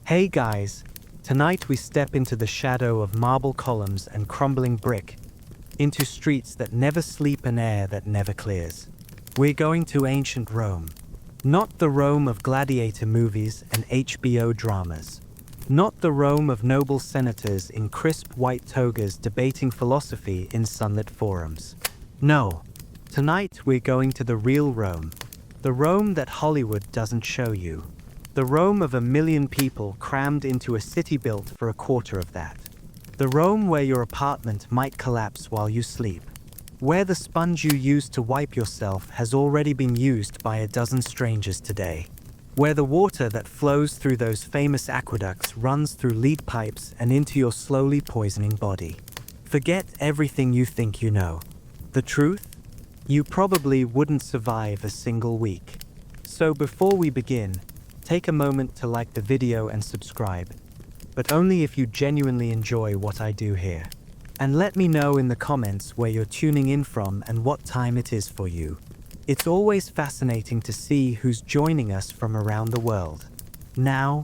Hey guys, tonight we step into the shadow of marble columns and crumbling brick, into streets that never sleep and air that never clears. We're going to ancient Rome. Not the Rome of gladiator movies and HBO dramas. Not the Rome of noble senators in crisp white togas debating philosophy in sunlit forums. No, tonight we're going to the real Rome. The Rome that Hollywood doesn't show you. The Rome of 1 million people crammed into a city built for a quarter of that. The Rome where your apartment might collapse while you sleep. Where the sponge you used to wipe yourself has already been used by a dozen strangers today. Where the water that flows through those famous aqueducts runs through lead pipes and into your slowly poisoning body. Forget everything you think you know. The truth? You probably wouldn't survive a single week. So before we begin, take a moment to like the video and subscribe, but only if you genuinely enjoy what I do here. And let me know in the comments where you're tuning in from and what time it is for you. It's always fascinating to see who's joining us from around the world. Now,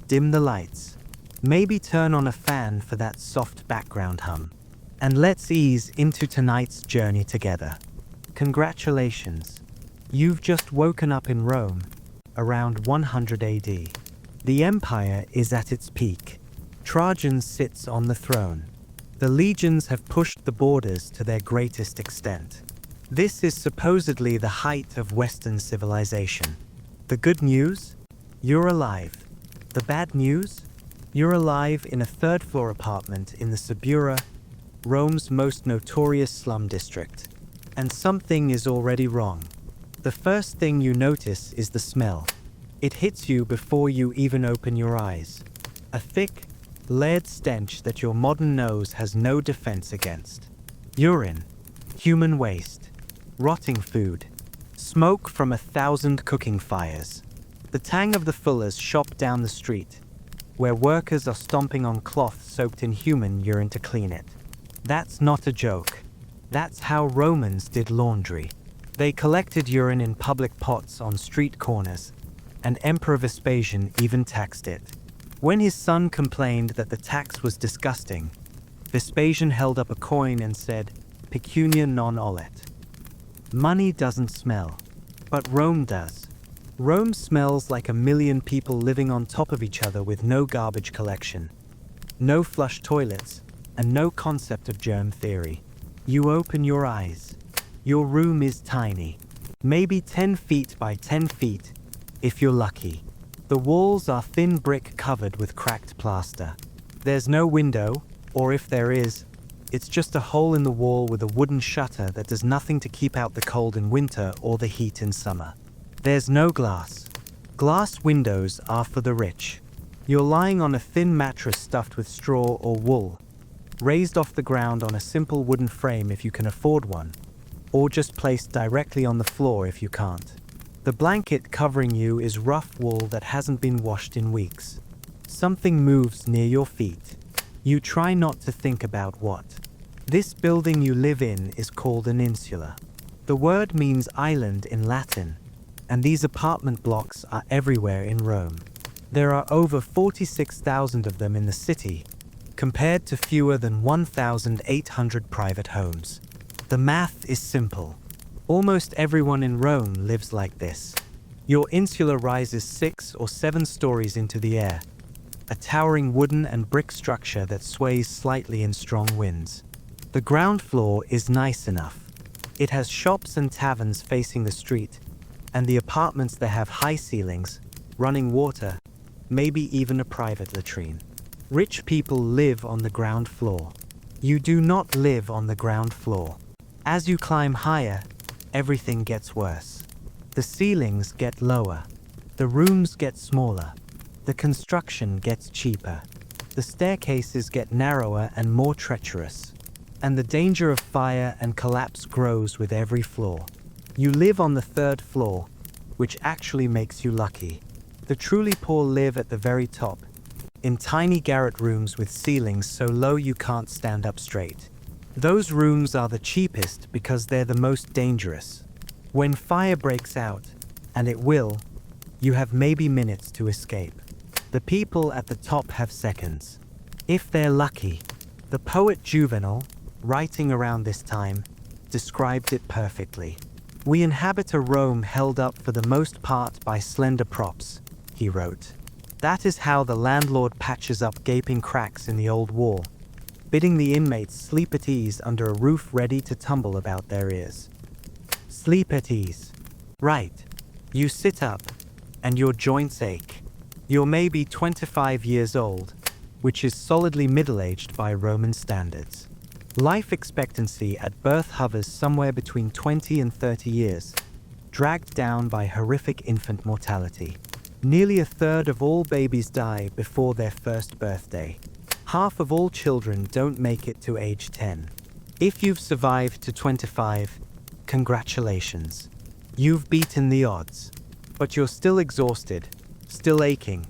dim the lights. Maybe turn on a fan for that soft background hum. And let's ease into tonight's journey together. Congratulations. You've just woken up in Rome, around 100 AD. The empire is at its peak. Trajan sits on the throne. The legions have pushed the borders to their greatest extent. This is supposedly the height of Western civilization. The good news? You're alive. The bad news? You're alive in a third-floor apartment in the Suburra, Rome's most notorious slum district. And something is already wrong. The first thing you notice is the smell. It hits you before you even open your eyes. A thick, layered stench that your modern nose has no defense against. Urine, human waste, rotting food, smoke from 1,000 cooking fires. The tang of the fuller's shop down the street, where workers are stomping on cloth soaked in human urine to clean it. That's not a joke. That's how Romans did laundry. They collected urine in public pots on street corners, and Emperor Vespasian even taxed it. When his son complained that the tax was disgusting, Vespasian held up a coin and said, "Pecunia non olet." Money doesn't smell, but Rome does. Rome smells like 1 million people living on top of each other with no garbage collection, no flush toilets, and no concept of germ theory. You open your eyes. Your room is tiny, maybe 10 feet by 10 feet, if you're lucky. The walls are thin brick covered with cracked plaster. There's no window, or if there is, it's just a hole in the wall with a wooden shutter that does nothing to keep out the cold in winter or the heat in summer. There's no glass. Glass windows are for the rich. You're lying on a thin mattress stuffed with straw or wool, raised off the ground on a simple wooden frame if you can afford one, or just placed directly on the floor if you can't. The blanket covering you is rough wool that hasn't been washed in weeks. Something moves near your feet. You try not to think about what. This building you live in is called an insula. The word means island in Latin, and these apartment blocks are everywhere in Rome. There are over 46,000 of them in the city, compared to fewer than 1,800 private homes. The math is simple. Almost everyone in Rome lives like this. Your insula rises 6 or 7 stories into the air, a towering wooden and brick structure that sways slightly in strong winds. The ground floor is nice enough. It has shops and taverns facing the street, and the apartments that have high ceilings, running water, maybe even a private latrine. Rich people live on the ground floor. You do not live on the ground floor. As you climb higher, everything gets worse. The ceilings get lower. The rooms get smaller. The construction gets cheaper. The staircases get narrower and more treacherous. And the danger of fire and collapse grows with every floor. You live on the 3rd floor, which actually makes you lucky. The truly poor live at the very top, in tiny garret rooms with ceilings so low you can't stand up straight. Those rooms are the cheapest because they're the most dangerous. When fire breaks out, and it will, you have maybe minutes to escape. The people at the top have seconds. If they're lucky. The poet Juvenal, writing around this time, described it perfectly. We inhabit a Rome held up for the most part by slender props, he wrote. That is how the landlord patches up gaping cracks in the old wall, bidding the inmates sleep at ease under a roof ready to tumble about their ears. Sleep at ease. Right. You sit up, and your joints ache. You're maybe 25 years old, which is solidly middle-aged by Roman standards. Life expectancy at birth hovers somewhere between 20 and 30 years, dragged down by horrific infant mortality. Nearly a third of all babies die before their first birthday. Half of all children don't make it to age 10. If you've survived to 25, congratulations. You've beaten the odds. But you're still exhausted, still aching,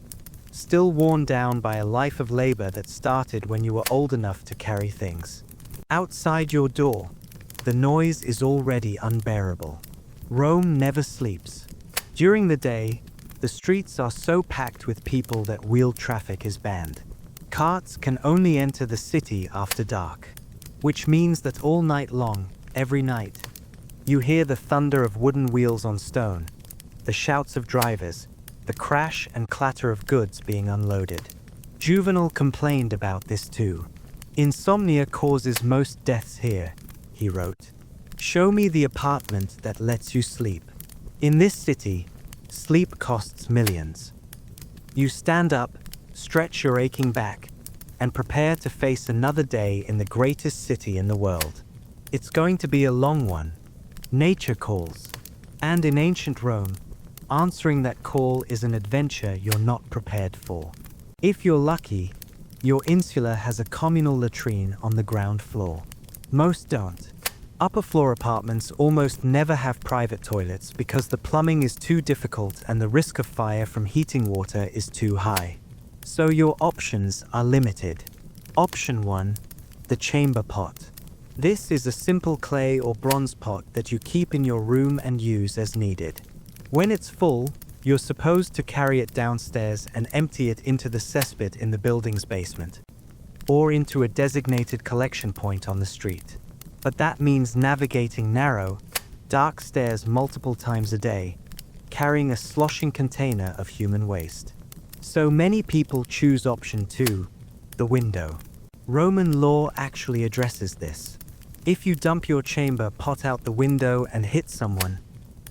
still worn down by a life of labor that started when you were old enough to carry things. Outside your door, the noise is already unbearable. Rome never sleeps. During the day, the streets are so packed with people that wheel traffic is banned. Carts can only enter the city after dark, which means that all night long, every night, you hear the thunder of wooden wheels on stone, the shouts of drivers, the crash and clatter of goods being unloaded. Juvenal complained about this too. Insomnia causes most deaths here, he wrote. Show me the apartment that lets you sleep. In this city, sleep costs millions. You stand up, stretch your aching back, and prepare to face another day in the greatest city in the world. It's going to be a long one. Nature calls. And in ancient Rome, answering that call is an adventure you're not prepared for. If you're lucky, your insula has a communal latrine on the ground floor. Most don't. Upper floor apartments almost never have private toilets because the plumbing is too difficult and the risk of fire from heating water is too high. So your options are limited. Option 1, the chamber pot. This is a simple clay or bronze pot that you keep in your room and use as needed. When it's full, you're supposed to carry it downstairs and empty it into the cesspit in the building's basement, or into a designated collection point on the street. But that means navigating narrow, dark stairs multiple times a day, carrying a sloshing container of human waste. So many people choose option 2, the window. Roman law actually addresses this. If you dump your chamber pot out the window and hit someone,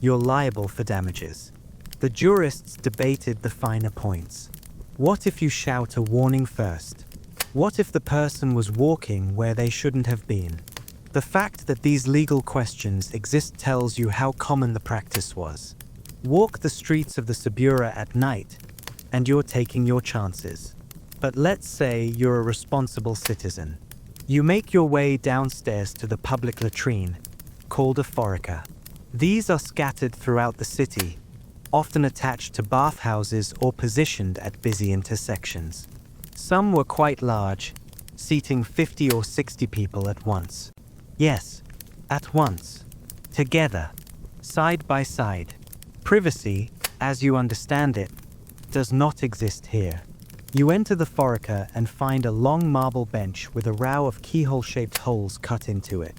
you're liable for damages. The jurists debated the finer points. What if you shout a warning first? What if the person was walking where they shouldn't have been? The fact that these legal questions exist tells you how common the practice was. Walk the streets of the Suburra at night, and you're taking your chances. But let's say you're a responsible citizen. You make your way downstairs to the public latrine, called a forica. These are scattered throughout the city, often attached to bathhouses or positioned at busy intersections. Some were quite large, seating 50 or 60 people at once. Yes, at once. Together. Side by side. Privacy, as you understand it, does not exist here. You enter the forica and find a long marble bench with a row of keyhole-shaped holes cut into it.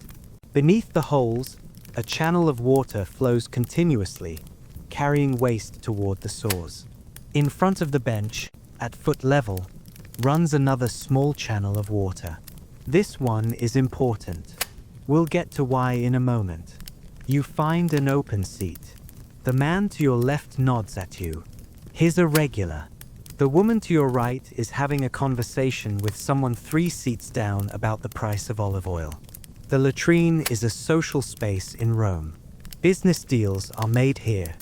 Beneath the holes, a channel of water flows continuously, carrying waste toward the source. In front of the bench, at foot level, runs another small channel of water. This one is important. We'll get to why in a moment. You find an open seat. The man to your left nods at you. He's a regular. The woman to your right is having a conversation with someone 3 seats down about the price of olive oil. The latrine is a social space in Rome. Business deals are made here.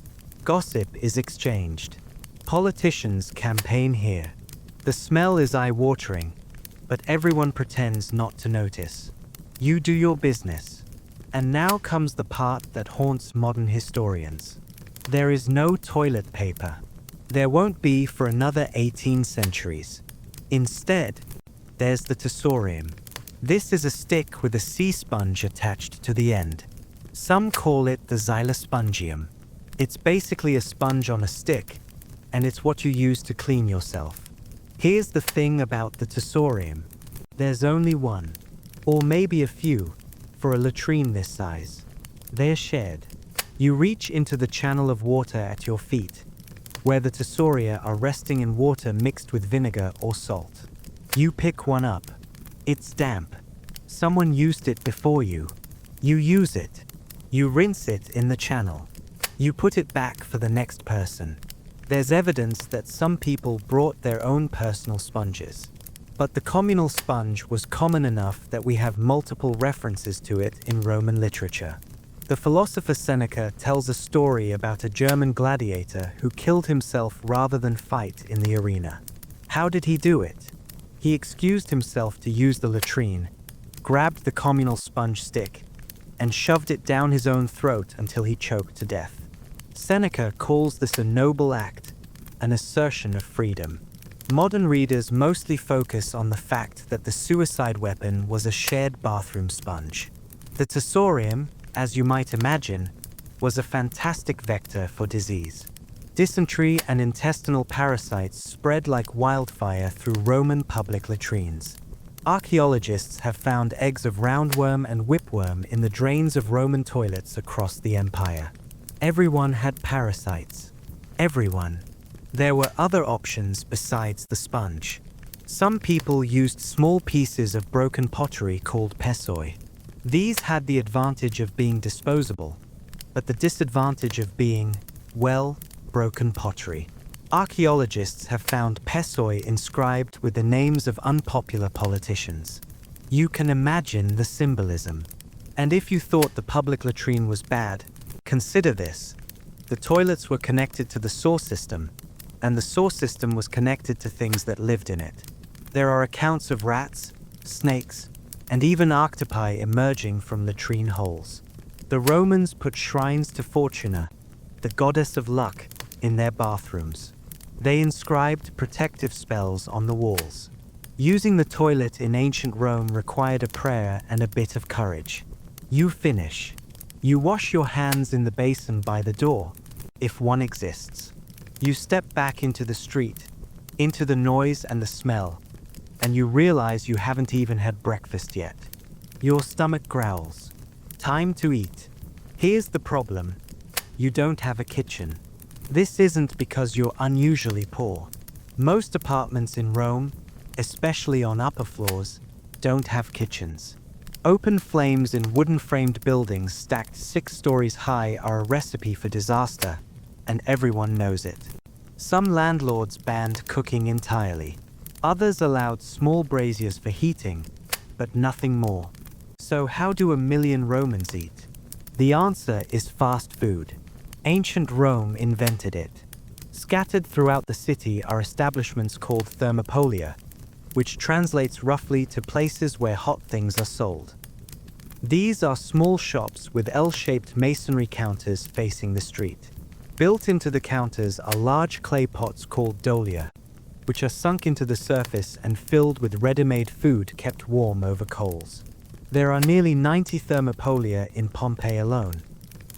Gossip is exchanged. Politicians campaign here. The smell is eye-watering, but everyone pretends not to notice. You do your business. And now comes the part that haunts modern historians. There is no toilet paper. There won't be for another 18 centuries. Instead, there's the tersorium. This is a stick with a sea sponge attached to the end. Some call it the xylospongium. It's basically a sponge on a stick, and it's what you use to clean yourself. Here's the thing about the tersorium. There's only one, or maybe a few, for a latrine this size. They're shared. You reach into the channel of water at your feet, where the tersoria are resting in water mixed with vinegar or salt. You pick one up. It's damp. Someone used it before you. You use it. You rinse it in the channel. You put it back for the next person. There's evidence that some people brought their own personal sponges. But the communal sponge was common enough that we have multiple references to it in Roman literature. The philosopher Seneca tells a story about a German gladiator who killed himself rather than fight in the arena. How did he do it? He excused himself to use the latrine, grabbed the communal sponge stick, and shoved it down his own throat until he choked to death. Seneca calls this a noble act, an assertion of freedom. Modern readers mostly focus on the fact that the suicide weapon was a shared bathroom sponge. The tersorium, as you might imagine, was a fantastic vector for disease. Dysentery and intestinal parasites spread like wildfire through Roman public latrines. Archaeologists have found eggs of roundworm and whipworm in the drains of Roman toilets across the empire. Everyone had parasites. Everyone. There were other options besides the sponge. Some people used small pieces of broken pottery called pessoi. These had the advantage of being disposable, but the disadvantage of being, well, broken pottery. Archaeologists have found pessoi inscribed with the names of unpopular politicians. You can imagine the symbolism. And if you thought the public latrine was bad, consider this. The toilets were connected to the sewer system, and the sewer system was connected to things that lived in it. There are accounts of rats, snakes, and even octopi emerging from latrine holes. The Romans put shrines to Fortuna, the goddess of luck, in their bathrooms. They inscribed protective spells on the walls. Using the toilet in ancient Rome required a prayer and a bit of courage. You finish. You wash your hands in the basin by the door, if one exists. You step back into the street, into the noise and the smell, and you realize you haven't even had breakfast yet. Your stomach growls. Time to eat. Here's the problem. You don't have a kitchen. This isn't because you're unusually poor. Most apartments in Rome, especially on upper floors, don't have kitchens. Open flames in wooden-framed buildings stacked 6 stories high are a recipe for disaster, and everyone knows it. Some landlords banned cooking entirely. Others allowed small braziers for heating, but nothing more. So how do 1 million Romans eat? The answer is fast food. Ancient Rome invented it. Scattered throughout the city are establishments called Thermopolia, which translates roughly to places where hot things are sold. These are small shops with L-shaped masonry counters facing the street. Built into the counters are large clay pots called dolia, which are sunk into the surface and filled with ready-made food kept warm over coals. There are nearly 90 Thermopolia in Pompeii alone,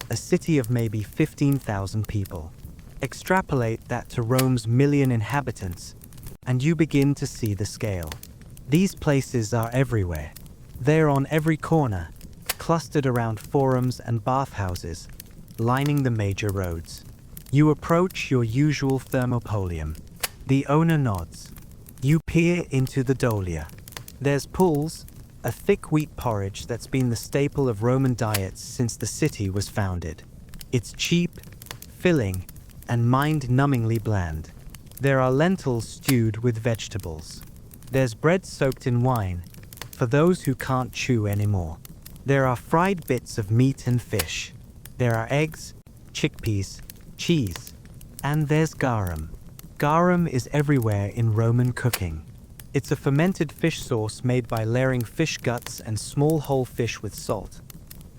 a city of maybe 15,000 people. Extrapolate that to Rome's 1 million inhabitants, and you begin to see the scale. These places are everywhere. They're on every corner, clustered around forums and bathhouses, lining the major roads. You approach your usual thermopolium. The owner nods. You peer into the dolia. There's pools, a thick wheat porridge that's been the staple of Roman diets since the city was founded. It's cheap, filling, and mind-numbingly bland. There are lentils stewed with vegetables. There's bread soaked in wine, for those who can't chew anymore. There are fried bits of meat and fish. There are eggs, chickpeas, cheese, and there's garum. Garum is everywhere in Roman cooking. It's a fermented fish sauce made by layering fish guts and small whole fish with salt,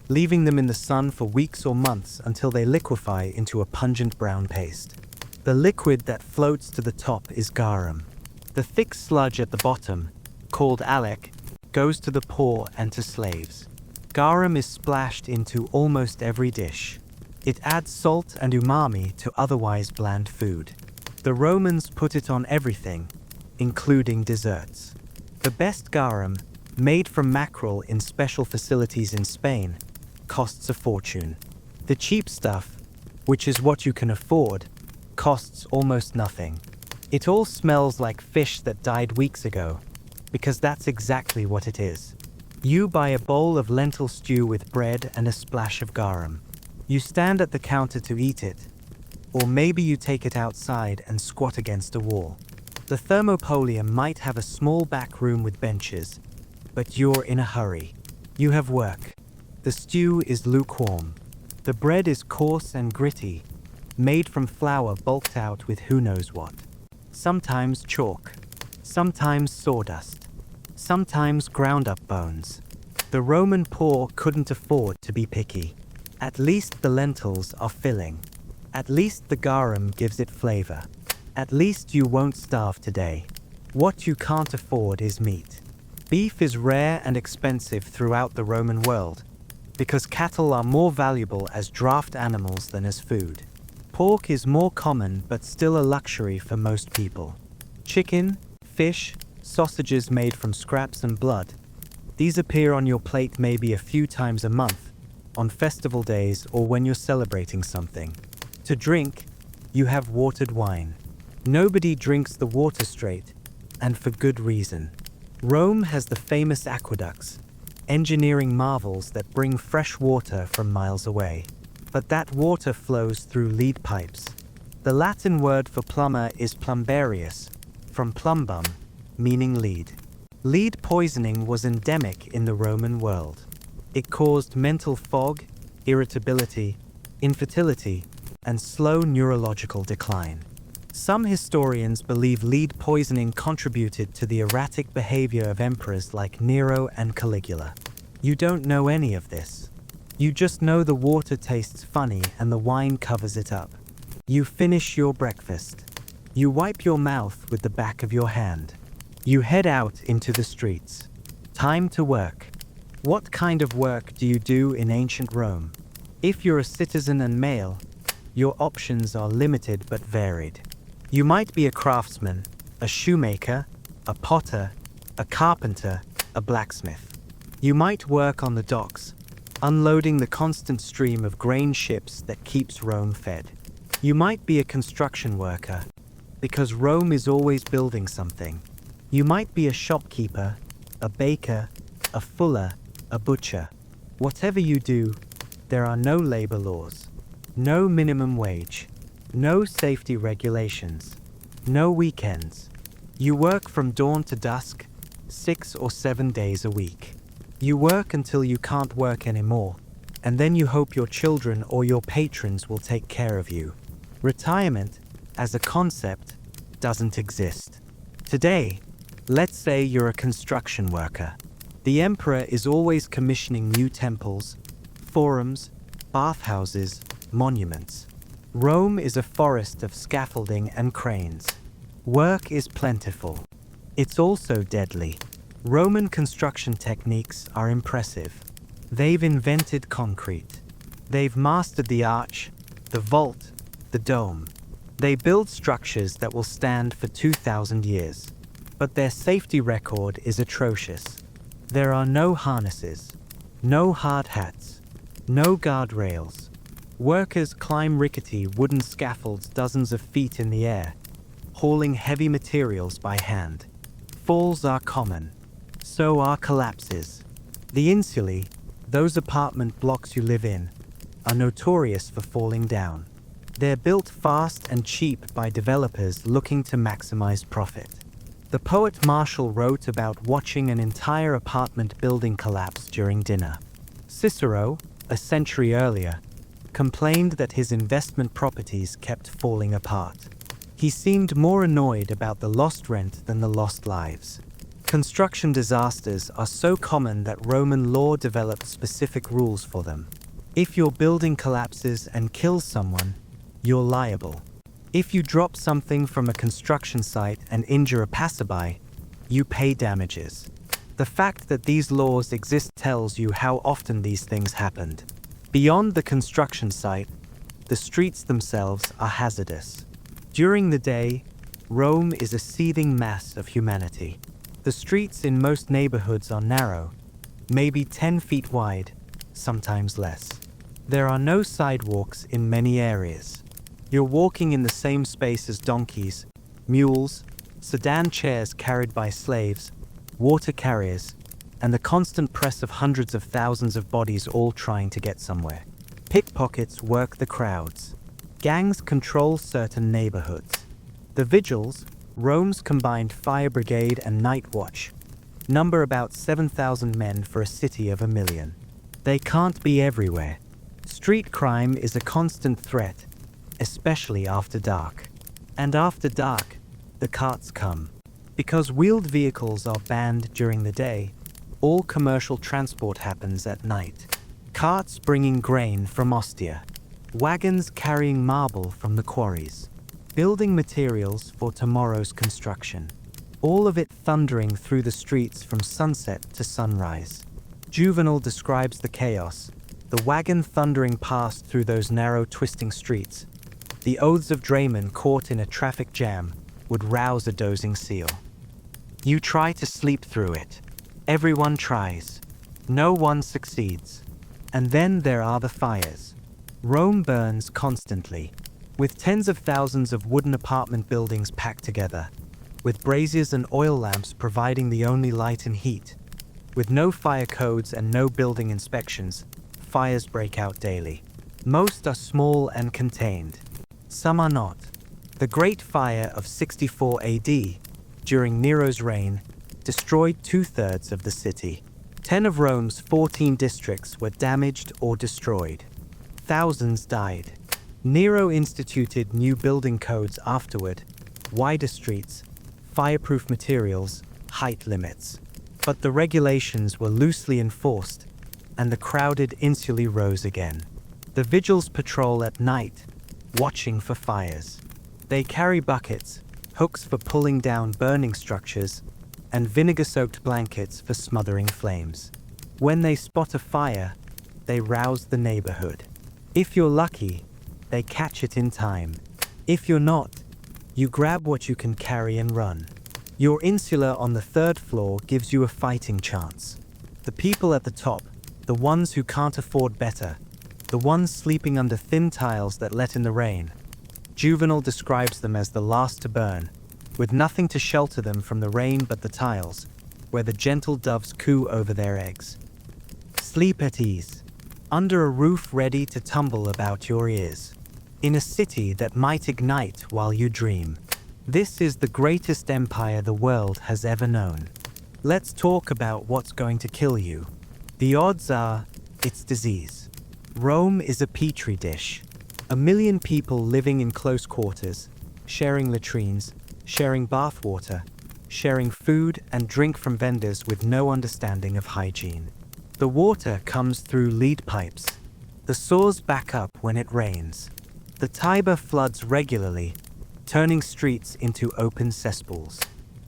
leaving them in the sun for weeks or months until they liquefy into a pungent brown paste. The liquid that floats to the top is garum. The thick sludge at the bottom, called alec, goes to the poor and to slaves. Garum is splashed into almost every dish. It adds salt and umami to otherwise bland food. The Romans put it on everything, including desserts. The best garum, made from mackerel in special facilities in Spain, costs a fortune. The cheap stuff, which is what you can afford, costs almost nothing. It all smells like fish that died weeks ago, because that's exactly what it is. You buy a bowl of lentil stew with bread and a splash of garum. You stand at the counter to eat it, or maybe you take it outside and squat against a wall. The Thermopolia might have a small back room with benches, but you're in a hurry. You have work. The stew is lukewarm. The bread is coarse and gritty, made from flour bulked out with who knows what. Sometimes chalk, sometimes sawdust, sometimes ground up bones. The Roman poor couldn't afford to be picky. At least the lentils are filling. At least the garum gives it flavor. At least you won't starve today. What you can't afford is meat. Beef is rare and expensive throughout the Roman world, because cattle are more valuable as draft animals than as food. Pork is more common but still a luxury for most people. Chicken, fish, sausages made from scraps and blood. These appear on your plate maybe a few times a month, on festival days or when you're celebrating something. To drink, you have watered wine. Nobody drinks the water straight, and for good reason. Rome has the famous aqueducts, engineering marvels that bring fresh water from miles away. But that water flows through lead pipes. The Latin word for plumber is plumbarius, from plumbum, meaning lead. Lead poisoning was endemic in the Roman world. It caused mental fog, irritability, infertility, and slow neurological decline. Some historians believe lead poisoning contributed to the erratic behavior of emperors like Nero and Caligula. You don't know any of this. You just know the water tastes funny and the wine covers it up. You finish your breakfast. You wipe your mouth with the back of your hand. You head out into the streets. Time to work. What kind of work do you do in ancient Rome? If you're a citizen and male, your options are limited but varied. You might be a craftsman, a shoemaker, a potter, a carpenter, a blacksmith. You might work on the docks, unloading the constant stream of grain ships that keeps Rome fed. You might be a construction worker, because Rome is always building something. You might be a shopkeeper, a baker, a fuller, a butcher. Whatever you do, there are no labor laws, no minimum wage, no safety regulations, no weekends. You work from dawn to dusk, 6 or 7 days a week. You work until you can't work anymore, and then you hope your children or your patrons will take care of you. Retirement, as a concept, doesn't exist. Today, let's say you're a construction worker. The emperor is always commissioning new temples, forums, bathhouses, monuments. Rome is a forest of scaffolding and cranes. Work is plentiful. It's also deadly. Roman construction techniques are impressive. They've invented concrete. They've mastered the arch, the vault, the dome. They build structures that will stand for 2,000 years. But their safety record is atrocious. There are no harnesses, no hard hats, no guardrails. Workers climb rickety wooden scaffolds dozens of feet in the air, hauling heavy materials by hand. Falls are common. So are collapses. The insulae, those apartment blocks you live in, are notorious for falling down. They're built fast and cheap by developers looking to maximize profit. The poet Martial wrote about watching an entire apartment building collapse during dinner. Cicero, a century earlier, complained that his investment properties kept falling apart. He seemed more annoyed about the lost rent than the lost lives. Construction disasters are so common that Roman law developed specific rules for them. If your building collapses and kills someone, you're liable. If you drop something from a construction site and injure a passerby, you pay damages. The fact that these laws exist tells you how often these things happened. Beyond the construction site, the streets themselves are hazardous. During the day, Rome is a seething mass of humanity. The streets in most neighborhoods are narrow, maybe 10 feet wide, sometimes less. There are no sidewalks in many areas. You're walking in the same space as donkeys, mules, sedan chairs carried by slaves, water carriers, and the constant press of hundreds of thousands of bodies all trying to get somewhere. Pickpockets work the crowds. Gangs control certain neighborhoods. The vigils, Rome's combined fire brigade and night watch, number about 7,000 men for a city of 1 million. They can't be everywhere. Street crime is a constant threat, especially after dark. And after dark, the carts come. Because wheeled vehicles are banned during the day, all commercial transport happens at night. Carts bringing grain from Ostia, wagons carrying marble from the quarries, building materials for tomorrow's construction. All of it thundering through the streets from sunset to sunrise. Juvenal describes the chaos, the wagon thundering past through those narrow twisting streets. The oaths of draymen caught in a traffic jam would rouse a dozing seal. You try to sleep through it. Everyone tries. No one succeeds. And then there are the fires. Rome burns constantly, with tens of thousands of wooden apartment buildings packed together, with braziers and oil lamps providing the only light and heat. With no fire codes and no building inspections, fires break out daily. Most are small and contained. Some are not. The Great Fire of 64 AD, during Nero's reign, destroyed 2/3 of the city. 10 of Rome's 14 districts were damaged or destroyed. Thousands died. Nero instituted new building codes afterward, wider streets, fireproof materials, height limits. But the regulations were loosely enforced, and the crowded insulae rose again. The vigils patrol at night, watching for fires. They carry buckets, hooks for pulling down burning structures, and vinegar-soaked blankets for smothering flames. When they spot a fire, they rouse the neighborhood. If you're lucky, they catch it in time. If you're not, you grab what you can carry and run. Your insula on the 3rd floor gives you a fighting chance. The people at the top, the ones who can't afford better, the ones sleeping under thin tiles that let in the rain. Juvenal describes them as the last to burn, with nothing to shelter them from the rain but the tiles, where the gentle doves coo over their eggs. Sleep at ease, under a roof ready to tumble about your ears, in a city that might ignite while you dream. This is the greatest empire the world has ever known. Let's talk about what's going to kill you. The odds are, it's disease. Rome is a petri dish. 1 million people living in close quarters, sharing latrines, sharing bathwater, sharing food and drink from vendors with no understanding of hygiene. The water comes through lead pipes. The sores back up when it rains. The Tiber floods regularly, turning streets into open cesspools.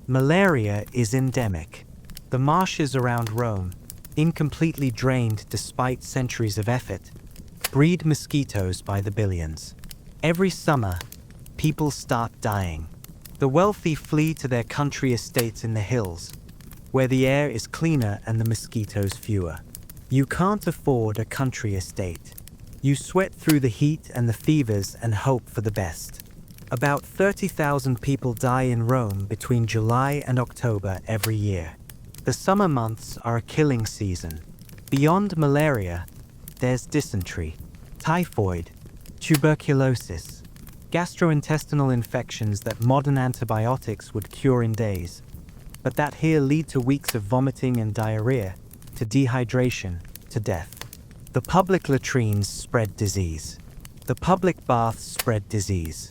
Malaria is endemic. The marshes around Rome, incompletely drained despite centuries of effort, breed mosquitoes by the billions. Every summer, people start dying. The wealthy flee to their country estates in the hills, where the air is cleaner and the mosquitoes fewer. You can't afford a country estate. You sweat through the heat and the fevers and hope for the best. About 30,000 people die in Rome between July and October every year. The summer months are a killing season. Beyond malaria, there's dysentery, typhoid, tuberculosis, gastrointestinal infections that modern antibiotics would cure in days, but that here lead to weeks of vomiting and diarrhea, to dehydration, to death. The public latrines spread disease. The public baths spread disease.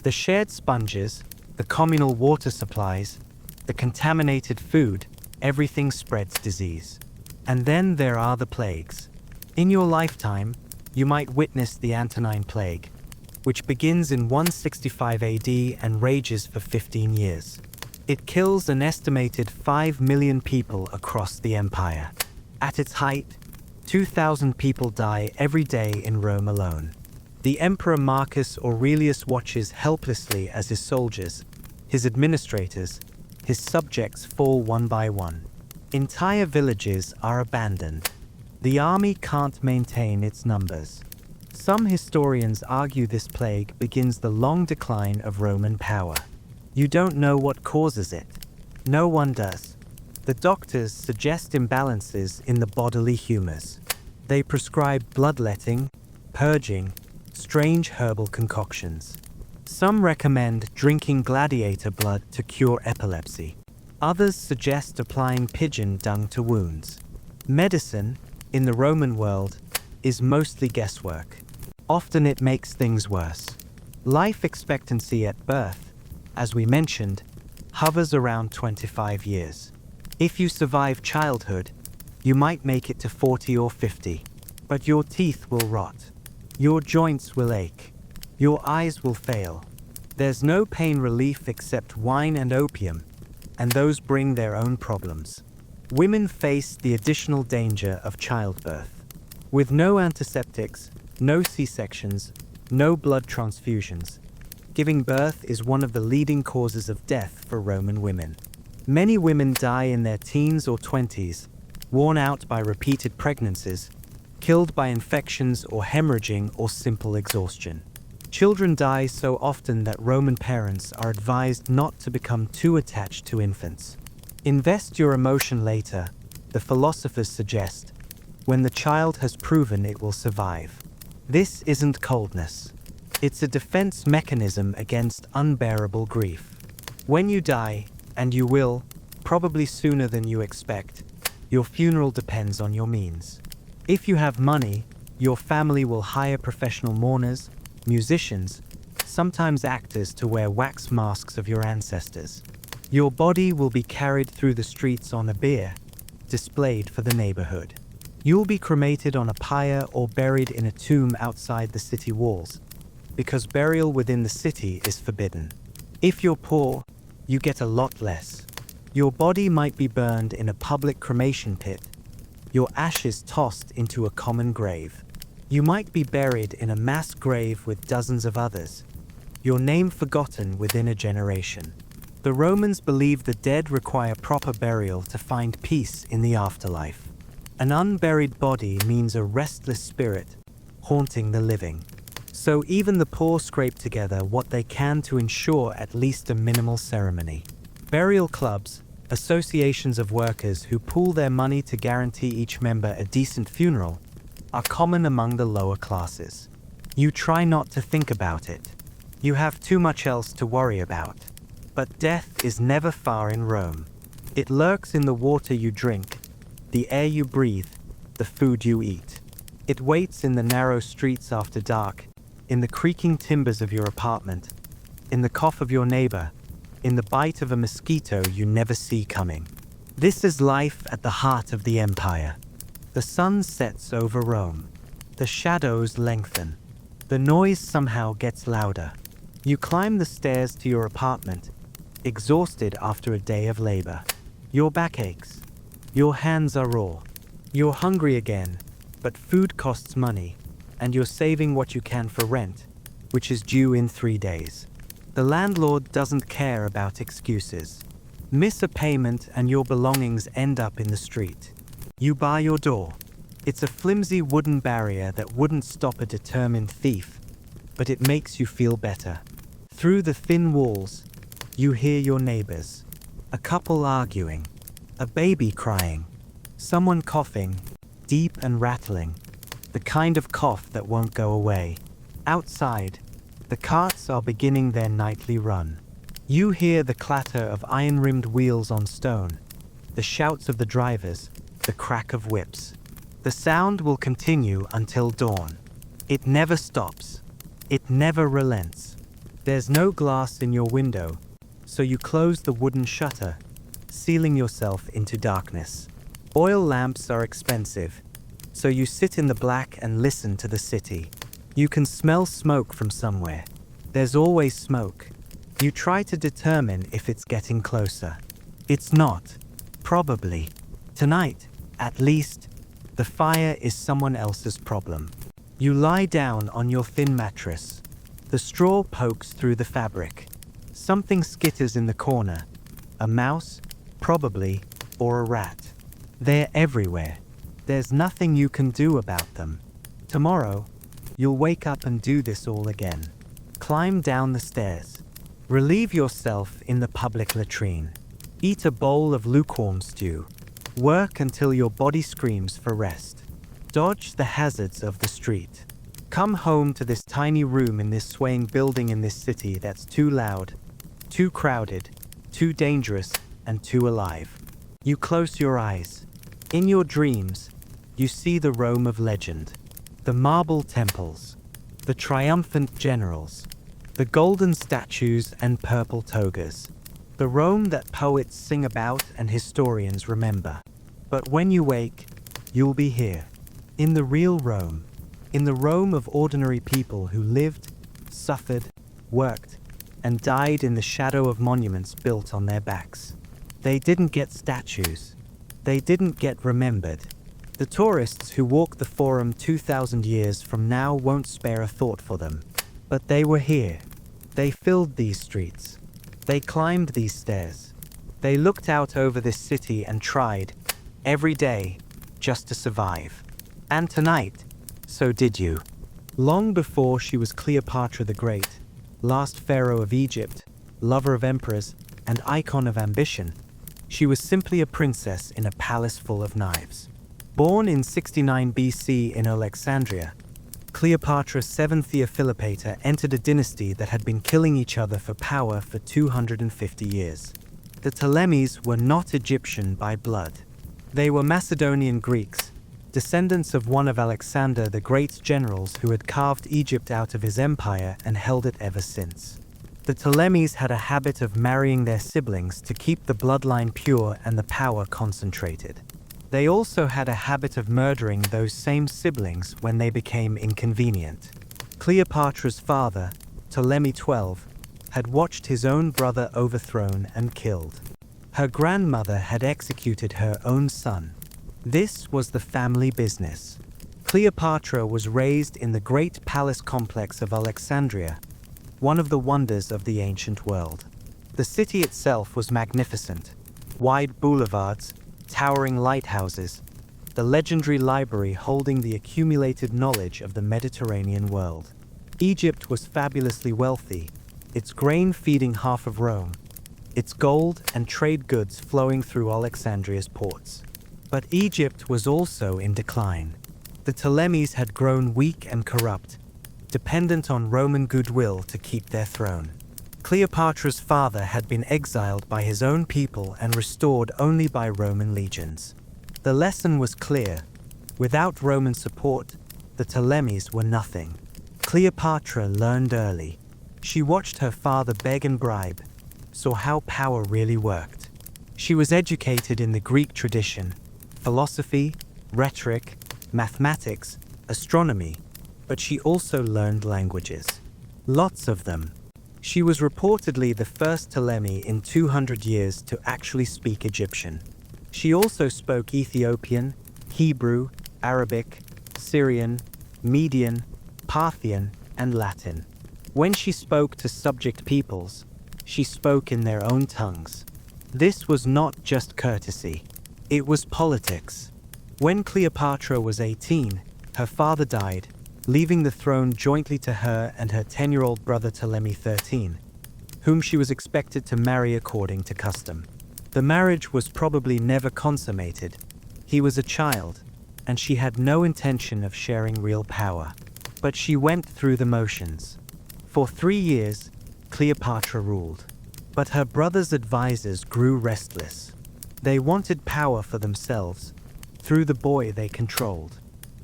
The shared sponges, the communal water supplies, the contaminated food, everything spreads disease. And then there are the plagues. In your lifetime, you might witness the Antonine Plague, which begins in 165 AD and rages for 15 years. It kills an estimated 5 million people across the empire. At its height, 2,000 people die every day in Rome alone. The Emperor Marcus Aurelius watches helplessly as his soldiers, his administrators, his subjects fall one by one. Entire villages are abandoned. The army can't maintain its numbers. Some historians argue this plague begins the long decline of Roman power. You don't know what causes it. No one does. The doctors suggest imbalances in the bodily humors. They prescribe bloodletting, purging, strange herbal concoctions. Some recommend drinking gladiator blood to cure epilepsy. Others suggest applying pigeon dung to wounds. Medicine, in the Roman world, is mostly guesswork. Often it makes things worse. Life expectancy at birth, as we mentioned, hovers around 25 years. If you survive childhood, you might make it to 40 or 50, but your teeth will rot. Your joints will ache. Your eyes will fail. There's no pain relief except wine and opium, and those bring their own problems. Women face the additional danger of childbirth. With no antiseptics, no C-sections, no blood transfusions, giving birth is one of the leading causes of death for Roman women. Many women die in their teens or 20s, worn out by repeated pregnancies, killed by infections or hemorrhaging or simple exhaustion. Children die so often that Roman parents are advised not to become too attached to infants. Invest your emotion later, the philosophers suggest, when the child has proven it will survive. This isn't coldness. It's a defense mechanism against unbearable grief. When you die, and you will, probably sooner than you expect, your funeral depends on your means. If you have money, your family will hire professional mourners, musicians, sometimes actors to wear wax masks of your ancestors. Your body will be carried through the streets on a bier, displayed for the neighborhood. You'll be cremated on a pyre or buried in a tomb outside the city walls, because burial within the city is forbidden. If you're poor, you get a lot less. Your body might be burned in a public cremation pit, your ashes tossed into a common grave. You might be buried in a mass grave with dozens of others, your name forgotten within a generation. The Romans believed the dead require proper burial to find peace in the afterlife. An unburied body means a restless spirit haunting the living. So even the poor scrape together what they can to ensure at least a minimal ceremony. Burial clubs, associations of workers who pool their money to guarantee each member a decent funeral, are common among the lower classes. You try not to think about it. You have too much else to worry about. But death is never far in Rome. It lurks in the water you drink, the air you breathe, the food you eat. It waits in the narrow streets after dark, in the creaking timbers of your apartment, in the cough of your neighbor, in the bite of a mosquito you never see coming. This is life at the heart of the empire. The sun sets over Rome. The shadows lengthen. The noise somehow gets louder. You climb the stairs to your apartment, exhausted after a day of labor. Your back aches. Your hands are raw. You're hungry again, but food costs money, and you're saving what you can for rent, which is due in 3 days. The landlord doesn't care about excuses. Miss a payment and your belongings end up in the street. You bar your door. It's a flimsy wooden barrier that wouldn't stop a determined thief, but it makes you feel better. Through the thin walls, you hear your neighbors. A couple arguing, a baby crying, someone coughing, deep and rattling, the kind of cough that won't go away. Outside, the carts are beginning their nightly run. You hear the clatter of iron-rimmed wheels on stone, the shouts of the drivers, the crack of whips. The sound will continue until dawn. It never stops. It never relents. There's no glass in your window, so you close the wooden shutter, sealing yourself into darkness. Oil lamps are expensive, so you sit in the black and listen to the city. You can smell smoke from somewhere. There's always smoke. You try to determine if it's getting closer. It's not. Probably. Tonight, at least, the fire is someone else's problem. You lie down on your thin mattress. The straw pokes through the fabric. Something skitters in the corner. A mouse, probably, or a rat. They're everywhere. There's nothing you can do about them. Tomorrow, you'll wake up and do this all again. Climb down the stairs. Relieve yourself in the public latrine. Eat a bowl of lukewarm stew. Work until your body screams for rest. Dodge the hazards of the street. Come home to this tiny room in this swaying building in this city that's too loud, too crowded, too dangerous, and too alive. You close your eyes. In your dreams, you see the Rome of legend. The marble temples, the triumphant generals, the golden statues and purple togas. The Rome that poets sing about and historians remember. But when you wake, you'll be here. In the real Rome. In the Rome of ordinary people who lived, suffered, worked, and died in the shadow of monuments built on their backs. They didn't get statues. They didn't get remembered. The tourists who walk the Forum 2,000 years from now won't spare a thought for them. But they were here. They filled these streets. They climbed these stairs. They looked out over this city and tried, every day, just to survive. And tonight, so did you. Long before she was Cleopatra the Great, last pharaoh of Egypt, lover of emperors, and icon of ambition, she was simply a princess in a palace full of knives. Born in 69 BC in Alexandria, Cleopatra VII Theophilipata entered a dynasty that had been killing each other for power for 250 years. The Ptolemies were not Egyptian by blood. They were Macedonian Greeks, descendants of one of Alexander the Great's generals who had carved Egypt out of his empire and held it ever since. The Ptolemies had a habit of marrying their siblings to keep the bloodline pure and the power concentrated. They also had a habit of murdering those same siblings when they became inconvenient. Cleopatra's father, Ptolemy XII, had watched his own brother overthrown and killed. Her grandmother had executed her own son. This was the family business. Cleopatra was raised in the great palace complex of Alexandria, one of the wonders of the ancient world. The city itself was magnificent. Wide boulevards, towering lighthouses, the legendary library holding the accumulated knowledge of the Mediterranean world. Egypt was fabulously wealthy, its grain feeding half of Rome, its gold and trade goods flowing through Alexandria's ports. But Egypt was also in decline. The Ptolemies had grown weak and corrupt, dependent on Roman goodwill to keep their throne. Cleopatra's father had been exiled by his own people and restored only by Roman legions. The lesson was clear. Without Roman support, the Ptolemies were nothing. Cleopatra learned early. She watched her father beg and bribe, saw how power really worked. She was educated in the Greek tradition, philosophy, rhetoric, mathematics, astronomy, but she also learned languages. Lots of them. She was reportedly the first Ptolemy in 200 years to actually speak Egyptian. She also spoke Ethiopian, Hebrew, Arabic, Syrian, Median, Parthian, and Latin. When she spoke to subject peoples, she spoke in their own tongues. This was not just courtesy. It was politics. When Cleopatra was 18, her father died, leaving the throne jointly to her and her 10-year-old brother Ptolemy XIII, whom she was expected to marry according to custom. The marriage was probably never consummated. He was a child, and she had no intention of sharing real power. But she went through the motions. For 3 years, Cleopatra ruled. But her brother's advisors grew restless. They wanted power for themselves, through the boy they controlled.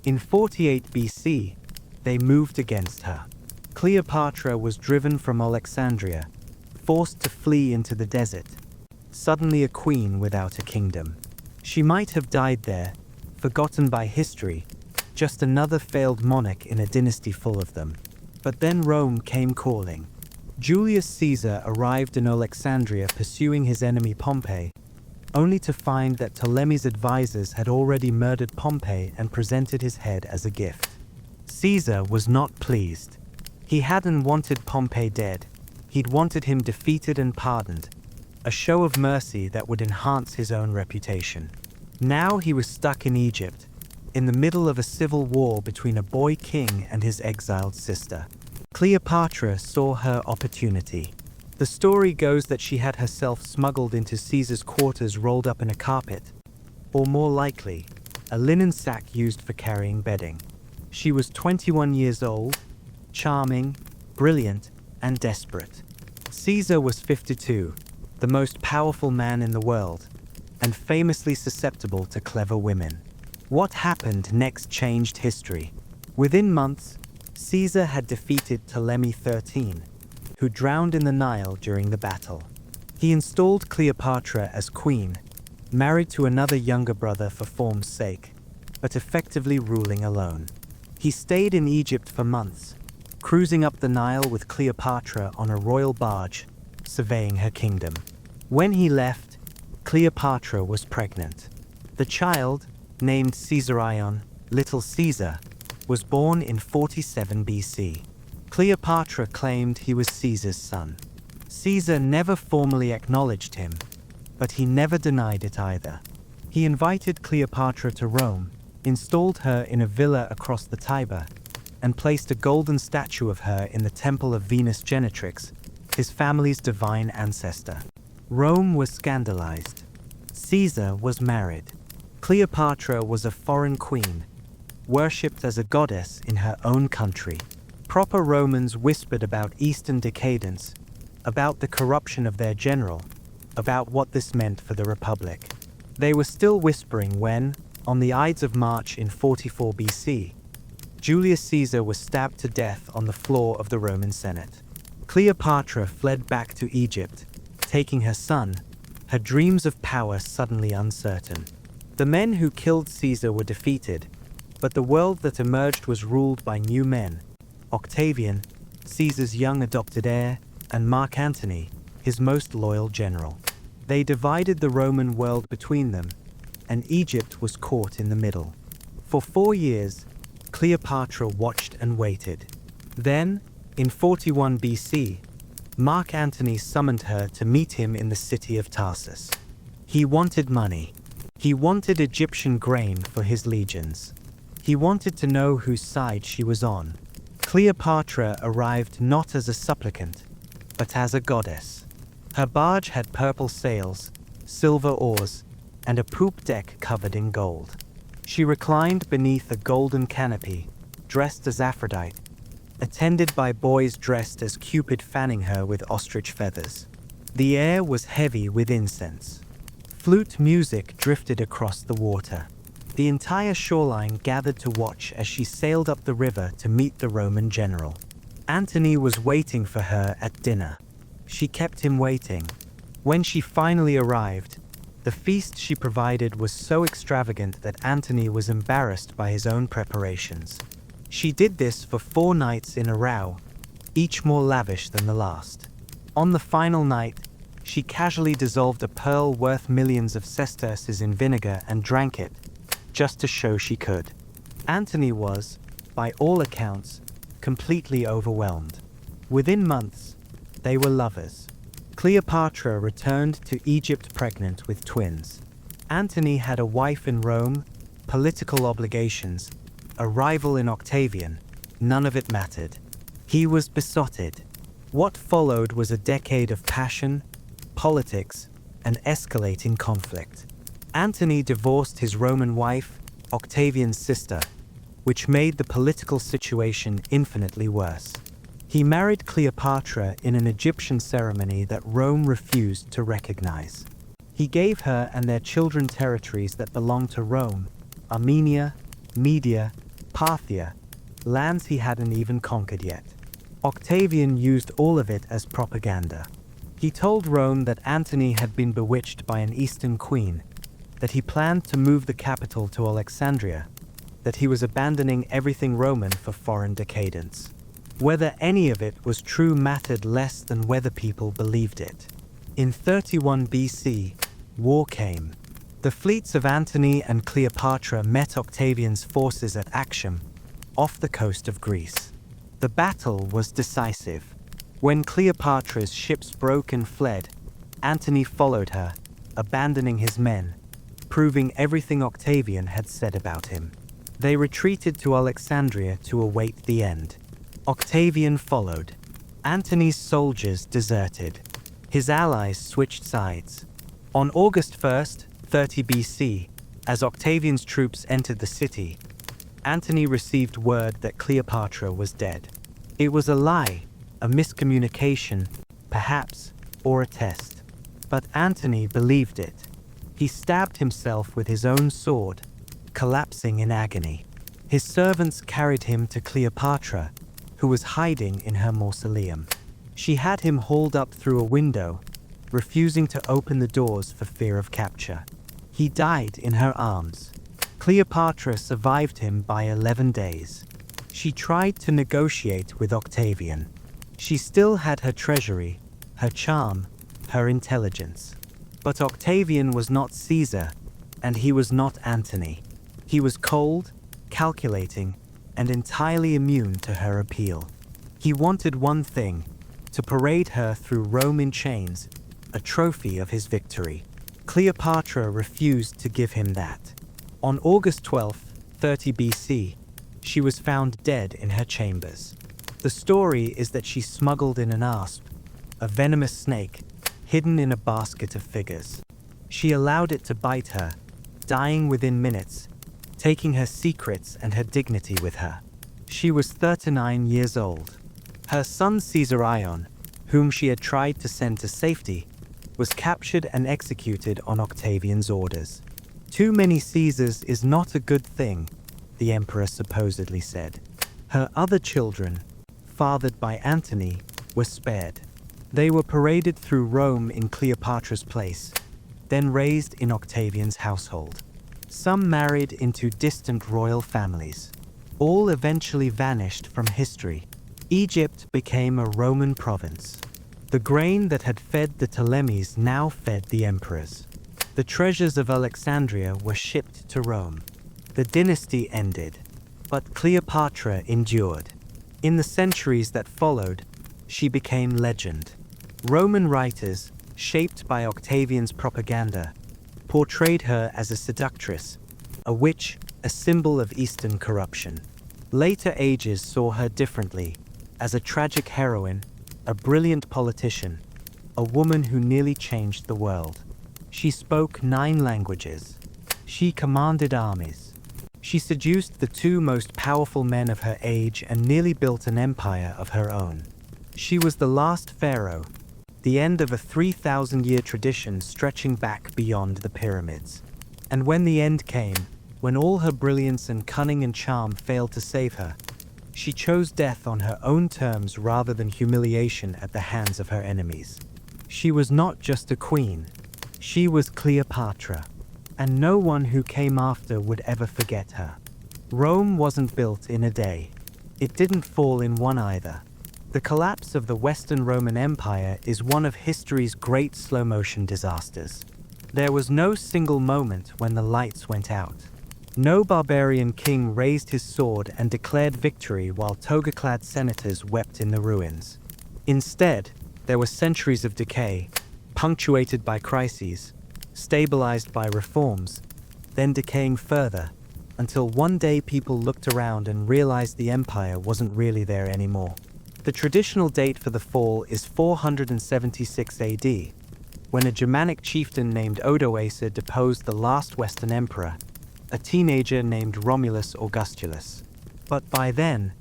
In 48 BC, they moved against her. Cleopatra was driven from Alexandria, forced to flee into the desert, suddenly a queen without a kingdom. She might have died there, forgotten by history, just another failed monarch in a dynasty full of them. But then Rome came calling. Julius Caesar arrived in Alexandria pursuing his enemy Pompey, only to find that Ptolemy's advisors had already murdered Pompey and presented his head as a gift. Caesar was not pleased. He hadn't wanted Pompey dead. He'd wanted him defeated and pardoned, a show of mercy that would enhance his own reputation. Now he was stuck in Egypt, in the middle of a civil war between a boy king and his exiled sister. Cleopatra saw her opportunity. The story goes that she had herself smuggled into Caesar's quarters rolled up in a carpet, or more likely, a linen sack used for carrying bedding. She was 21 years old, charming, brilliant, and desperate. Caesar was 52, the most powerful man in the world, and famously susceptible to clever women. What happened next changed history. Within months, Caesar had defeated Ptolemy XIII, who drowned in the Nile during the battle. He installed Cleopatra as queen, married to another younger brother for form's sake, but effectively ruling alone. He stayed in Egypt for months, cruising up the Nile with Cleopatra on a royal barge, surveying her kingdom. When he left, Cleopatra was pregnant. The child, named Caesarion, Little Caesar, was born in 47 BC. Cleopatra claimed he was Caesar's son. Caesar never formally acknowledged him, but he never denied it either. He invited Cleopatra to Rome, installed her in a villa across the Tiber, and placed a golden statue of her in the temple of Venus Genitrix, his family's divine ancestor. Rome was scandalized. Caesar was married. Cleopatra was a foreign queen, worshipped as a goddess in her own country. Proper Romans whispered about Eastern decadence, about the corruption of their general, about what this meant for the Republic. They were still whispering when, on the Ides of March in 44 BC, Julius Caesar was stabbed to death on the floor of the Roman Senate. Cleopatra fled back to Egypt, taking her son, her dreams of power suddenly uncertain. The men who killed Caesar were defeated, but the world that emerged was ruled by new men: Octavian, Caesar's young adopted heir, and Mark Antony, his most loyal general. They divided the Roman world between them, and Egypt was caught in the middle. For 4 years, Cleopatra watched and waited. Then, in 41 BC, Mark Antony summoned her to meet him in the city of Tarsus. He wanted money. He wanted Egyptian grain for his legions. He wanted to know whose side she was on. Cleopatra arrived not as a supplicant, but as a goddess. Her barge had purple sails, silver oars, and a poop deck covered in gold. She reclined beneath a golden canopy, dressed as Aphrodite, attended by boys dressed as Cupid fanning her with ostrich feathers. The air was heavy with incense. Flute music drifted across the water. The entire shoreline gathered to watch as she sailed up the river to meet the Roman general. Antony was waiting for her at dinner. She kept him waiting. When she finally arrived, the feast she provided was so extravagant that Antony was embarrassed by his own preparations. She did this for 4 nights in a row, each more lavish than the last. On the final night, she casually dissolved a pearl worth millions of sesterces in vinegar and drank it, just to show she could. Antony was, by all accounts, completely overwhelmed. Within months, they were lovers. Cleopatra returned to Egypt pregnant with twins. Antony had a wife in Rome, political obligations, a rival in Octavian. None of it mattered. He was besotted. What followed was a decade of passion, politics, and escalating conflict. Antony divorced his Roman wife, Octavian's sister, which made the political situation infinitely worse. He married Cleopatra in an Egyptian ceremony that Rome refused to recognize. He gave her and their children territories that belonged to Rome: Armenia, Media, Parthia, lands he hadn't even conquered yet. Octavian used all of it as propaganda. He told Rome that Antony had been bewitched by an Eastern queen, that he planned to move the capital to Alexandria, that he was abandoning everything Roman for foreign decadence. Whether any of it was true mattered less than whether people believed it. In 31 BC, war came. The fleets of Antony and Cleopatra met Octavian's forces at Actium, off the coast of Greece. The battle was decisive. When Cleopatra's ships broke and fled, Antony followed her, abandoning his men, proving everything Octavian had said about him. They retreated to Alexandria to await the end. Octavian followed. Antony's soldiers deserted. His allies switched sides. On August 1st, 30 BC, as Octavian's troops entered the city, Antony received word that Cleopatra was dead. It was a lie, a miscommunication, perhaps, or a test. But Antony believed it. He stabbed himself with his own sword, collapsing in agony. His servants carried him to Cleopatra, who was hiding in her mausoleum. She had him hauled up through a window, refusing to open the doors for fear of capture. He died in her arms. Cleopatra survived him by 11 days. She tried to negotiate with Octavian. She still had her treasury, her charm, her intelligence. But Octavian was not Caesar, and he was not Antony. He was cold, calculating, and entirely immune to her appeal. He wanted one thing: to parade her through Rome in chains, a trophy of his victory. Cleopatra refused to give him that. On August 12th, 30 BC, she was found dead in her chambers. The story is that she smuggled in an asp, a venomous snake, hidden in a basket of figures. She allowed it to bite her, dying within minutes, taking her secrets and her dignity with her. She was 39 years old. Her son Caesarion, whom she had tried to send to safety, was captured and executed on Octavian's orders. Too many Caesars is not a good thing, the emperor supposedly said. Her other children, fathered by Antony, were spared. They were paraded through Rome in Cleopatra's place, then raised in Octavian's household. Some married into distant royal families. All eventually vanished from history. Egypt became a Roman province. The grain that had fed the Ptolemies now fed the emperors. The treasures of Alexandria were shipped to Rome. The dynasty ended, but Cleopatra endured. In the centuries that followed, she became legend. Roman writers, shaped by Octavian's propaganda, portrayed her as a seductress, a witch, a symbol of Eastern corruption. Later ages saw her differently, as a tragic heroine, a brilliant politician, a woman who nearly changed the world. She spoke 9 languages. She commanded armies. She seduced the 2 most powerful men of her age and nearly built an empire of her own. She was the last pharaoh, the end of a 3,000-year tradition stretching back beyond the pyramids. And when the end came, when all her brilliance and cunning and charm failed to save her, she chose death on her own terms rather than humiliation at the hands of her enemies. She was not just a queen, she was Cleopatra, and no one who came after would ever forget her. Rome wasn't built in a day. It didn't fall in one either. The collapse of the Western Roman Empire is one of history's great slow-motion disasters. There was no single moment when the lights went out. No barbarian king raised his sword and declared victory while toga-clad senators wept in the ruins. Instead, there were centuries of decay, punctuated by crises, stabilized by reforms, then decaying further, until one day people looked around and realized the empire wasn't really there anymore. The traditional date for the fall is 476 AD, when a Germanic chieftain named Odoacer deposed the last Western emperor, a teenager named Romulus Augustulus. But by then,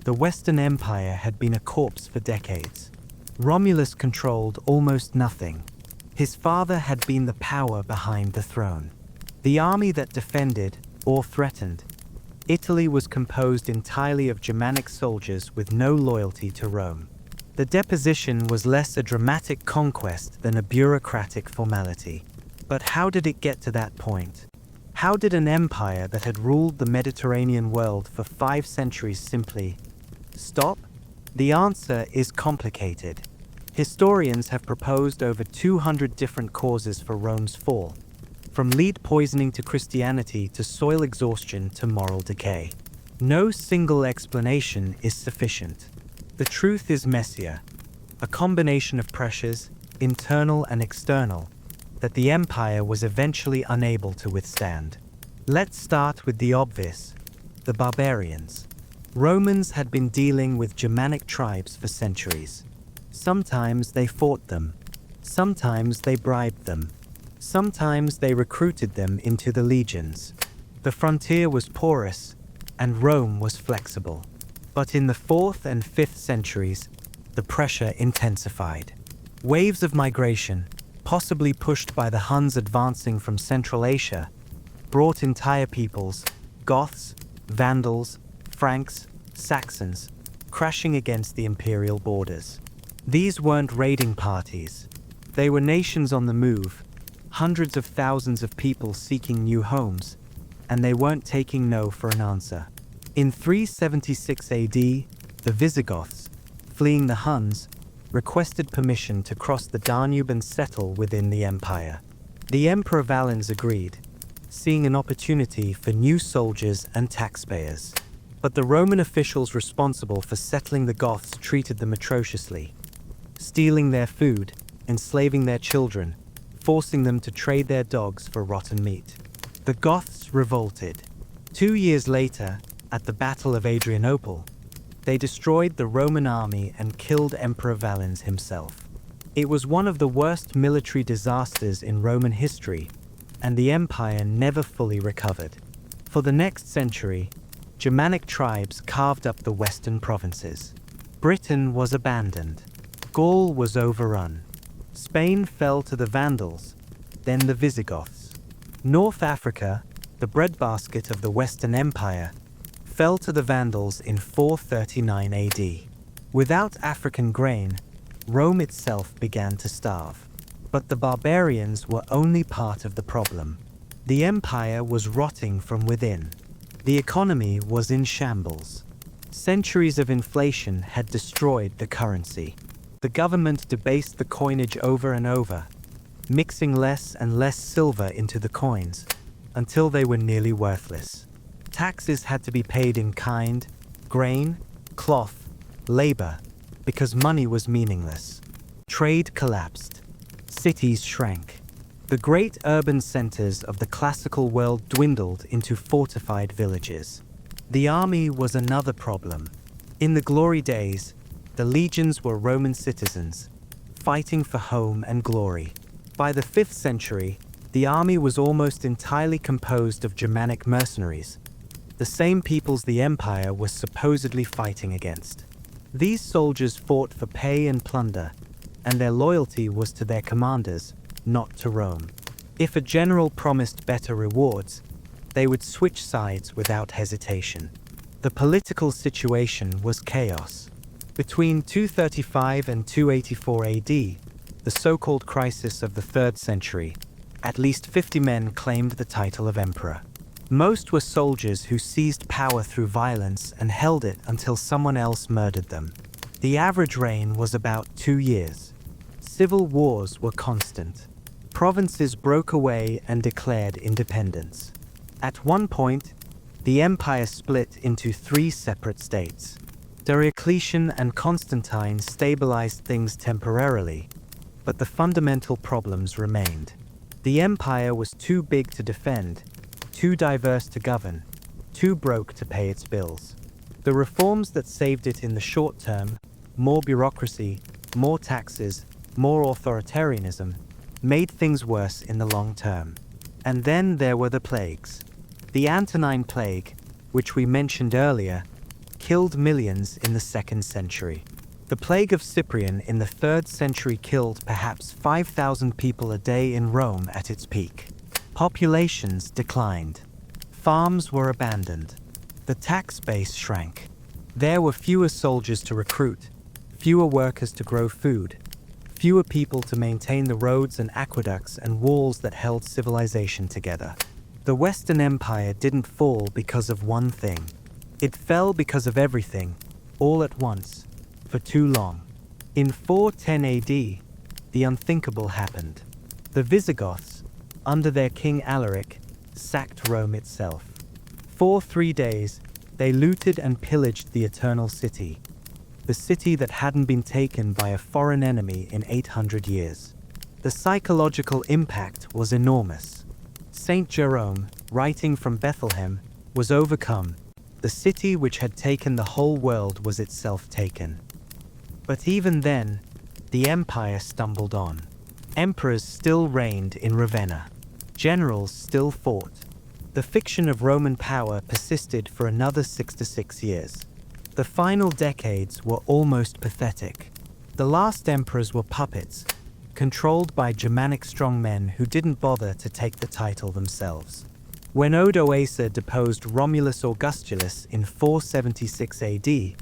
the Western Empire had been a corpse for decades. Romulus controlled almost nothing. His father had been the power behind the throne. The army that defended, or threatened, Italy was composed entirely of Germanic soldiers with no loyalty to Rome. The deposition was less a dramatic conquest than a bureaucratic formality. But how did it get to that point? How did an empire that had ruled the Mediterranean world for 5 centuries simply stop? The answer is complicated. Historians have proposed over 200 different causes for Rome's fall, from lead poisoning to Christianity to soil exhaustion to moral decay. No single explanation is sufficient. The truth is messier. a combination of pressures, internal and external, that the empire was eventually unable to withstand. Let's start with the obvious, the barbarians. Romans had been dealing with Germanic tribes for centuries. Sometimes they fought them, sometimes they bribed them, sometimes they recruited them into the legions. The frontier was porous, and Rome was flexible. But in the 4th and 5th centuries, the pressure intensified. Waves of migration, possibly pushed by the Huns advancing from Central Asia, brought entire peoples, Goths, Vandals, Franks, Saxons, crashing against the imperial borders. These weren't raiding parties. They were nations on the move, hundreds of thousands of people seeking new homes, and they weren't taking no for an answer. In 376 AD, the Visigoths, fleeing the Huns, requested permission to cross the Danube and settle within the empire. The Emperor Valens agreed, seeing an opportunity for new soldiers and taxpayers. But the Roman officials responsible for settling the Goths treated them atrociously, stealing their food, enslaving their children, forcing them to trade their dogs for rotten meat. The Goths revolted. 2 years later, at the Battle of Adrianople, they destroyed the Roman army and killed Emperor Valens himself. It was one of the worst military disasters in Roman history, and the empire never fully recovered. For the next century, Germanic tribes carved up the western provinces. Britain was abandoned. Gaul was overrun. Spain fell to the Vandals, then the Visigoths. North Africa, the breadbasket of the Western Empire, fell to the Vandals in 439 AD. Without African grain, Rome itself began to starve. But the barbarians were only part of the problem. The empire was rotting from within. The economy was in shambles. Centuries of inflation had destroyed the currency. The government debased the coinage over and over, mixing less and less silver into the coins, until they were nearly worthless. Taxes had to be paid in kind, grain, cloth, labor, because money was meaningless. Trade collapsed. Cities shrank. The great urban centers of the classical world dwindled into fortified villages. The army was another problem. In the glory days, the legions were Roman citizens, fighting for home and glory. By the 5th century, the army was almost entirely composed of Germanic mercenaries, the same peoples the empire was supposedly fighting against. These soldiers fought for pay and plunder, and their loyalty was to their commanders, not to Rome. If a general promised better rewards, they would switch sides without hesitation. The political situation was chaos. Between 235 and 284 AD, the so-called crisis of the 3rd century, at least 50 men claimed the title of emperor. Most were soldiers who seized power through violence and held it until someone else murdered them. The average reign was about 2 years. Civil wars were constant. Provinces broke away and declared independence. At one point, the empire split into 3 separate states. Diocletian and Constantine stabilized things temporarily, but the fundamental problems remained. The empire was too big to defend, too diverse to govern, too broke to pay its bills. The reforms that saved it in the short term, more bureaucracy, more taxes, more authoritarianism, made things worse in the long term. And then there were the plagues. The Antonine plague, which we mentioned earlier, killed millions in the 2nd century. The plague of Cyprian in the 3rd century killed perhaps 5,000 people a day in Rome at its peak. Populations declined. Farms were abandoned. The tax base shrank. There were fewer soldiers to recruit, fewer workers to grow food, fewer people to maintain the roads and aqueducts and walls that held civilization together. The Western Empire didn't fall because of one thing. It fell because of everything, all at once, for too long. In 410 AD, the unthinkable happened. The Visigoths, under their king Alaric, sacked Rome itself. For 3 days, they looted and pillaged the Eternal City. the city that hadn't been taken by a foreign enemy in 800 years. The psychological impact was enormous. Saint Jerome, writing from Bethlehem, was overcome. The city which had taken the whole world was itself taken. But even then, the empire stumbled on. Emperors still reigned in Ravenna. Generals still fought. The fiction of Roman power persisted for another 66 years. The final decades were almost pathetic. The last emperors were puppets, controlled by Germanic strongmen who didn't bother to take the title themselves. When Odoacer deposed Romulus Augustulus in 476 AD, he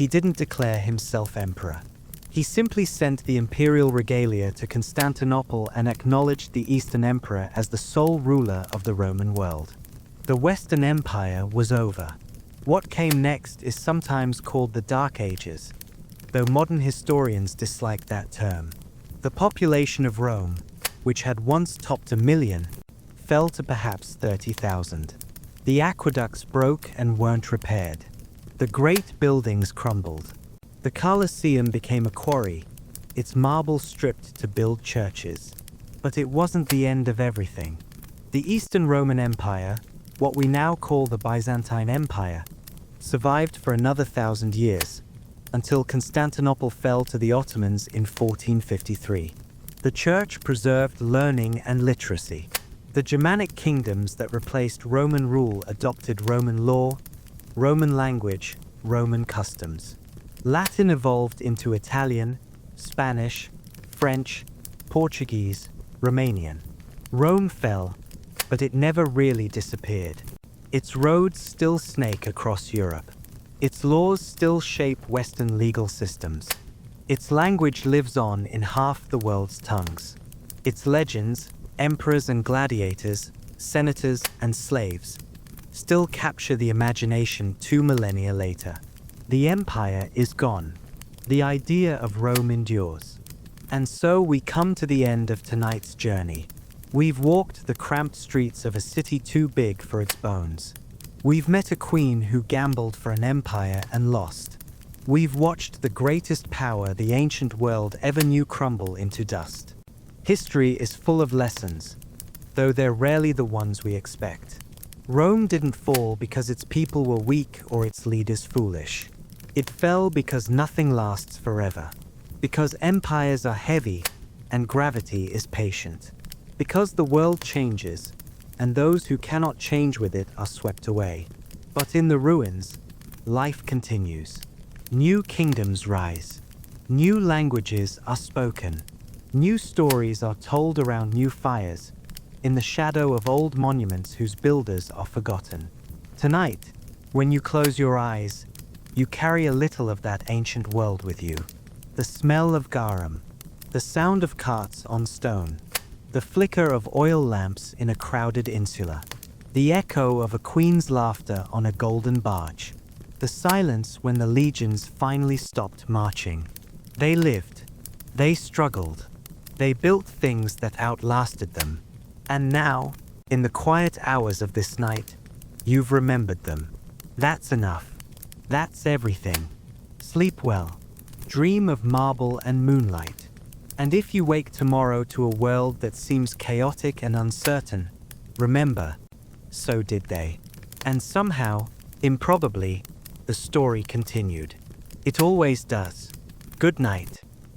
didn't declare himself emperor. He simply sent the imperial regalia to Constantinople and acknowledged the Eastern Emperor as the sole ruler of the Roman world. The Western Empire was over. What came next is sometimes called the Dark Ages, though modern historians dislike that term. The population of Rome, which had once topped 1 million, fell to perhaps 30,000. The aqueducts broke and weren't repaired. The great buildings crumbled. The Colosseum became a quarry, its marble stripped to build churches. But it wasn't the end of everything. The Eastern Roman Empire, what we now call the Byzantine Empire, survived for another 1,000 years, until Constantinople fell to the Ottomans in 1453. The Church preserved learning and literacy. The Germanic kingdoms that replaced Roman rule adopted Roman law, Roman language, Roman customs. Latin evolved into Italian, Spanish, French, Portuguese, Romanian. Rome fell, but it never really disappeared. Its roads still snake across Europe. Its laws still shape Western legal systems. Its language lives on in half the world's tongues. Its legends, emperors and gladiators, senators and slaves, still capture the imagination 2 millennia later. The empire is gone. The idea of Rome endures. And so we come to the end of tonight's journey. We've walked the cramped streets of a city too big for its bones. We've met a queen who gambled for an empire and lost. We've watched the greatest power the ancient world ever knew crumble into dust. History is full of lessons, though they're rarely the ones we expect. Rome didn't fall because its people were weak or its leaders foolish. It fell because nothing lasts forever. Because empires are heavy and gravity is patient. Because the world changes, and those who cannot change with it are swept away. But in the ruins, life continues. New kingdoms rise. New languages are spoken. New stories are told around new fires, in the shadow of old monuments whose builders are forgotten. Tonight, when you close your eyes, you carry a little of that ancient world with you. The smell of garum, the sound of carts on stone, the flicker of oil lamps in a crowded insula, the echo of a queen's laughter on a golden barge, the silence when the legions finally stopped marching. They lived, they struggled, they built things that outlasted them. And now, in the quiet hours of this night, you've remembered them. That's enough. That's everything. Sleep well. Dream of marble and moonlight. And if you wake tomorrow to a world that seems chaotic and uncertain, remember, so did they. And somehow, improbably, the story continued. It always does. Good night.